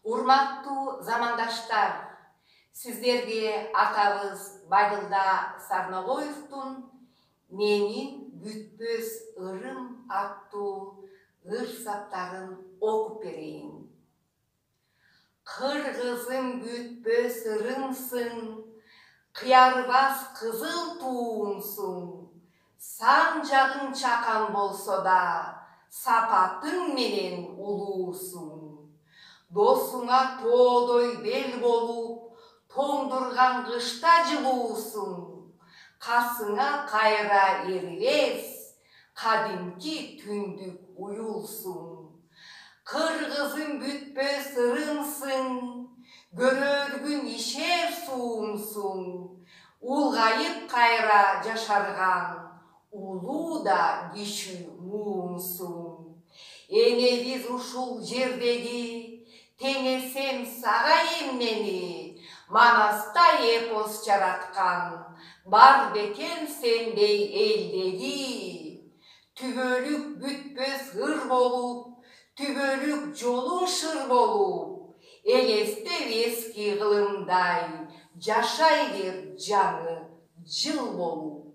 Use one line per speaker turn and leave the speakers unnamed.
Урматтуу замандаштар, сиздерге атабыз Байдылда Сарналоевтун «Менин бүтпөс ырым» аттуу ыр саптарын окуп берейин. Кыргызым бүтпөс ырымсың, кыярбас кызыл туумсуң, санжагың чакан болсо да, сапатың менен улуусуң. Досуңа тоодой бел болуп, тоңдурган кышта жылуусуң, касыңа кайра эрибес, кадимки түндүк уюлсуң. Кыргызым бүтпөс ырымсың, көрөргүн ишер суумсуң, улгайып кайра жашарган, улуу да киши муумсуң. Энебиз ушул жердеги, теңесем сага эмнени, Манаста эпос жараткан, бар бекен сендей элдеги. Түбөлүк бүтпөс ыр болуп, түбөлүк жолуң шыр болуп, элестеп эски кылымдай, жашай бер жаңы жыл болуп.